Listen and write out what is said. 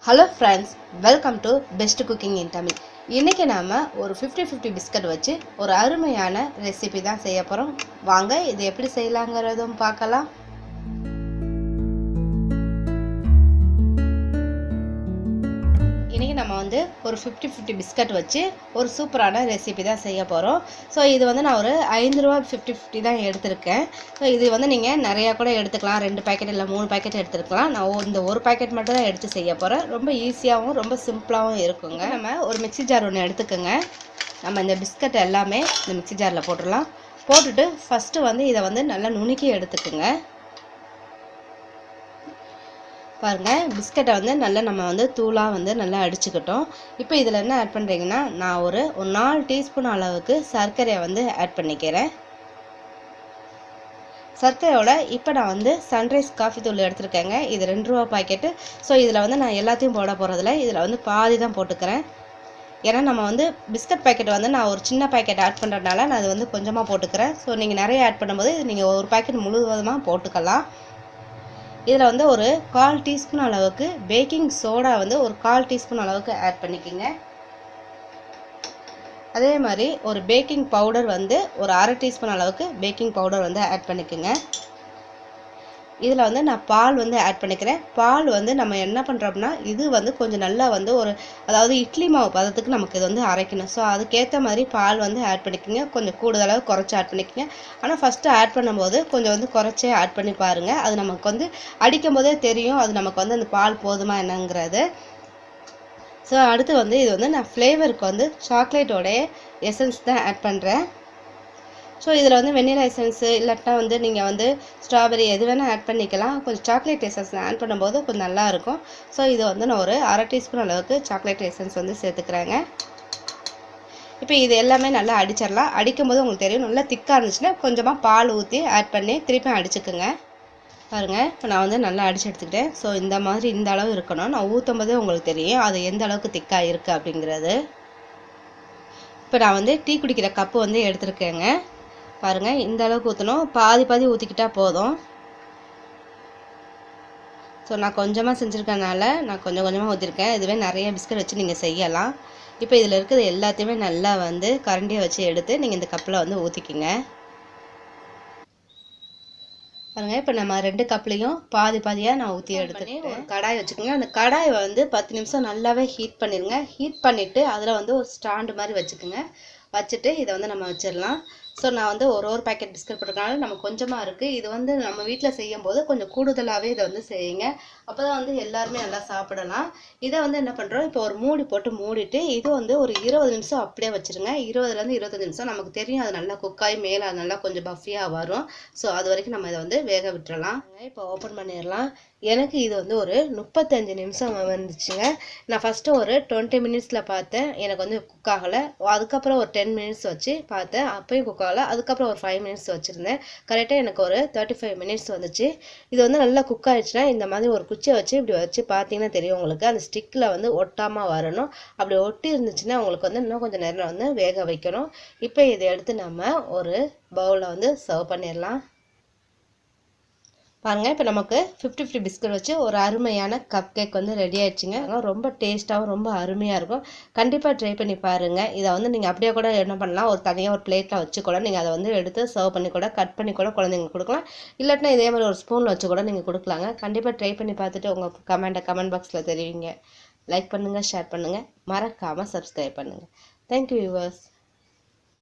Hello friends, welcome to Best Cooking in Tamil. இன்னைக்கு நாம ஒரு 50-50 பிஸ்கட் வச்சு ஒரு அருமையான ரெசிபி தான் செய்ய போறோம். வாங்க இது எப்படி செய்யலாம்ங்கறதும் பார்க்கலாம். இன்னைக்கு நம்ம வந்து ஒரு 50-50 பிஸ்கட் வச்சு ஒரு சூப்பரான ரெசிபி தான் செய்ய போறோம். ஸோ இது வந்து நான் ஒரு 5 ரூபா 50-50 தான் எடுத்திருக்கேன். ஸோ இது வந்து நீங்க நிறைய கூட எடுத்துக்கலாம். 2 பாக்கெட் இல்ல 3 பாக்கெட் எடுத்துக்கலாம். நான் இந்த ஒரு பாக்கெட் மட்டும் தான் எடுத்து செய்ய போறேன். ரொம்ப ஈஸியாகவும் ரொம்ப சிம்பிளாகவும் இருக்குங்க. நம்ம ஒரு மிக்ஸி ஜார் ஒன்று எடுத்துக்கோங்க. நம்ம இந்த பிஸ்கட் எல்லாமே இந்த மிக்ஸி ஜாரில் போட்டுடலாம். போட்டுட்டு ஃபர்ஸ்ட் வந்து இதை வந்து நல்லா நுணுக்கி எடுத்துக்கோங்க. பாருங்க பிஸ்கட்டை வந்து நல்லா நம்ம வந்து தூளாக வந்து நல்லா அடிச்சுக்கிட்டோம். இப்போ இதில் என்ன ஆட் பண்ணுறீங்கன்னா நான் ஒரு 4 டீஸ்பூன் அளவுக்கு சர்க்கரையை வந்து ஆட் பண்ணிக்கிறேன். சர்க்கரையோட இப்போ நான் வந்து சன்ரைஸ் காஃபி தூள் எடுத்துருக்கேங்க. இது 2 ரூபா பாக்கெட்டு. ஸோ இதில் வந்து நான் எல்லாத்தையும் போட போகிறதில்ல, இதில் வந்து பாதி தான் போட்டுக்கிறேன். ஏன்னா நம்ம வந்து பிஸ்கட் பாக்கெட் வந்து நான் ஒரு சின்ன பாக்கெட் ஆட் பண்ணுறதுனால நான் அது வந்து கொஞ்சமாக போட்டுக்கிறேன். ஸோ நீங்கள் நிறைய ஆட் பண்ணும்போது நீங்கள் ஒரு பாக்கெட் முழுவதுமாக போட்டுக்கலாம். இதில் வந்து ஒரு 1/4 டீஸ்பூன் அளவுக்கு பேக்கிங் சோடா வந்து ஒரு 1/4 டீஸ்பூன் அளவுக்கு ஆட் பண்ணிக்கோங்க. அதே மாதிரி ஒரு பேக்கிங் பவுடர் வந்து ஒரு 1/2 டீஸ்பூன் அளவுக்கு பேக்கிங் பவுடர் வந்து ஆட் பண்ணிக்கோங்க. இதில் வந்து நான் பால் வந்து ஆட் பண்ணிக்கிறேன். பால் வந்து நம்ம என்ன பண்ணுறோம்னா இது வந்து கொஞ்சம் நல்லா வந்து அதாவது இட்லி மாவு பதத்துக்கு நமக்கு இது வந்து அரைக்கணும். ஸோ அதுக்கேற்ற மாதிரி பால் வந்து ஆட் பண்ணிக்கோங்க. கொஞ்சம் கூடுதலாக குறைச்சி ஆட் பண்ணிக்கோங்க. ஆனால் ஃபஸ்ட்டு ஆட் பண்ணும்போது கொஞ்சம் வந்து குறைச்சே ஆட் பண்ணி பாருங்கள். அது நமக்கு வந்து அடிக்கும் போதே தெரியும் அது நமக்கு வந்து அந்த பால் போதுமா என்னங்கிறது. ஸோ அடுத்து வந்து இது வந்து நான் ஃப்ளேவருக்கு வந்து சாக்லேட்டோடைய எசன்ஸ் தான் ஆட் பண்ணுறேன். ஸோ இதில் வந்து வெண்ணிலா எசன்ஸு இல்லாட்டா வந்து நீங்கள் வந்து ஸ்ட்ராபெரி எது வேணால் ஆட் பண்ணிக்கலாம். கொஞ்சம் சாக்லேட் எசன்ஸ் ஆட் பண்ணும்போது கொஞ்சம் நல்லாயிருக்கும். ஸோ இது வந்து நான் ஒரு 1/2 டீஸ்பூன் அளவுக்கு சாக்லேட் எசன்ஸ் வந்து சேர்த்துக்கிறேங்க. இப்போ இது எல்லாமே நல்லா அடிச்சிடலாம். அடிக்கும்போது உங்களுக்கு தெரியும் நல்லா திக்காக இருந்துச்சுன்னா கொஞ்சமாக பால் ஊற்றி ஆட் பண்ணி திருப்பி அடிச்சுக்குங்க. பாருங்கள் இப்போ நான் வந்து நல்லா அடித்து எடுத்துக்கிட்டேன். ஸோ இந்த மாதிரி இந்த அளவு இருக்கணும். நான் ஊற்றும் போதே உங்களுக்கு தெரியும் அது எந்த அளவுக்கு திக்காக இருக்குது அப்படிங்கிறது. இப்போ நான் வந்து டீ குடிக்கிற கப்பு வந்து எடுத்துருக்கேங்க. பாருங்கள் இந்த அளவுக்கு ஊற்றணும். பாதி ஊற்றிக்கிட்டா போதும். ஸோ நான் கொஞ்சமாக செஞ்சுருக்கனால நான் கொஞ்சமாக ஊற்றிருக்கேன். இதுவே நிறைய பிஸ்கட் வச்சு நீங்கள் செய்யலாம். இப்போ இதில் இருக்கிறது எல்லாத்தையுமே நல்லா வந்து கரண்டியை வச்சு எடுத்து நீங்கள் இந்த கப்பில் வந்து ஊற்றிக்கிங்க. பாருங்கள் இப்போ நம்ம 2 கப்லையும் பாதியாக நான் ஊற்றி எடுத்துக்கிட்டேன். ஒரு கடாய் வச்சுக்கோங்க. அந்த கடாயை வந்து 10 நிமிஷம் நல்லாவே ஹீட் பண்ணிடுங்க. ஹீட் பண்ணிவிட்டு அதில் வந்து ஒரு ஸ்டாண்டு மாதிரி வச்சுக்கோங்க. வச்சுட்டு இதை வந்து நம்ம வச்சிடலாம். ஸோ நான் வந்து ஒரு பாக்கெட் பிஸ்கட் போட்டிருக்கனால நம்ம கொஞ்சமாக இருக்குது. இது வந்து நம்ம வீட்டில் செய்யும் போது கொஞ்சம் கூடுதலாகவே இதை வந்து செய்யுங்க. அப்போ தான் வந்து எல்லாருமே நல்லா சாப்பிடலாம். இதை வந்து என்ன பண்ணுறோம் இப்போ ஒரு மூடி போட்டு மூடிட்டு இது வந்து ஒரு 20 நிமிஷம் அப்படியே வச்சுருங்க. 20லேருந்து 25 நிமிஷம் நமக்கு தெரியும் அது நல்லா குக்காகி மேலே அது நல்லா கொஞ்சம் பஃபியாக வரும். ஸோ அது வரைக்கும் நம்ம இதை வந்து வேக விட்டுறலாம். இப்போ ஓப்பன் பண்ணிடலாம். எனக்கு இது வந்து ஒரு 35 நிமிஷம் வந்துச்சுங்க. நான் ஃபஸ்ட்டு ஒரு 20 மினிட்ஸில் பார்த்தேன், எனக்கு வந்து குக் ஆகலை. அதுக்கப்புறம் ஒரு 10 மினிட்ஸ் வச்சு பார்த்தேன், அப்பயும் குக் ஆகலை. அதுக்கப்புறம் ஒரு 5 மினிட்ஸ் வச்சுருந்தேன். கரெக்டாக எனக்கு ஒரு 35 மினிட்ஸ் வந்துச்சு. இது வந்து நல்லா குக் ஆகிடுச்சுன்னா இந்த மாதிரி ஒரு குச்சியை வச்சு இப்படி வச்சு பார்த்தீங்கன்னா தெரியும் உங்களுக்கு அந்த ஸ்டிக்கில் வந்து ஒட்டாமல் வரணும். அப்படி ஒட்டி இருந்துச்சுன்னா உங்களுக்கு வந்து இன்னும் கொஞ்சம் நேரம் வந்து வேக வைக்கணும். இப்போ இதை எடுத்து நம்ம ஒரு பவுலில் வந்து சர்வ் பண்ணிடலாம். பாருங்கள் இப்போ நமக்கு 50-50 பிஸ்கட் வச்சு ஒரு அருமையான கப் கேக் வந்து ரெடி ஆயிடுச்சுங்க. ரொம்ப டேஸ்ட்டாகவும் ரொம்ப அருமையாக இருக்கும். கண்டிப்பாக ட்ரை பண்ணி பாருங்கள். இதை வந்து நீங்கள் அப்படியே கூட என்ன பண்ணலாம், ஒரு தனியாக ஒரு பிளேட்டில் வச்சு கூட நீங்கள் அதை வந்து எடுத்து சர்வ் பண்ணி கூட கட் பண்ணி கூட குழந்தைங்களுக்கு கொடுக்கலாம். இல்லாட்டினா இதே மாதிரி ஒரு ஸ்பூனில் வச்சு கூட நீங்கள் கொடுக்கலாங்க. கண்டிப்பாக ட்ரை பண்ணி பார்த்துட்டு உங்கள் கமெண்ட் பாக்ஸில் தெரிவிங்க. லைக் பண்ணுங்கள், ஷேர் பண்ணுங்கள், மறக்காமல் சப்ஸ்கிரைப் பண்ணுங்கள். Thank you viewers.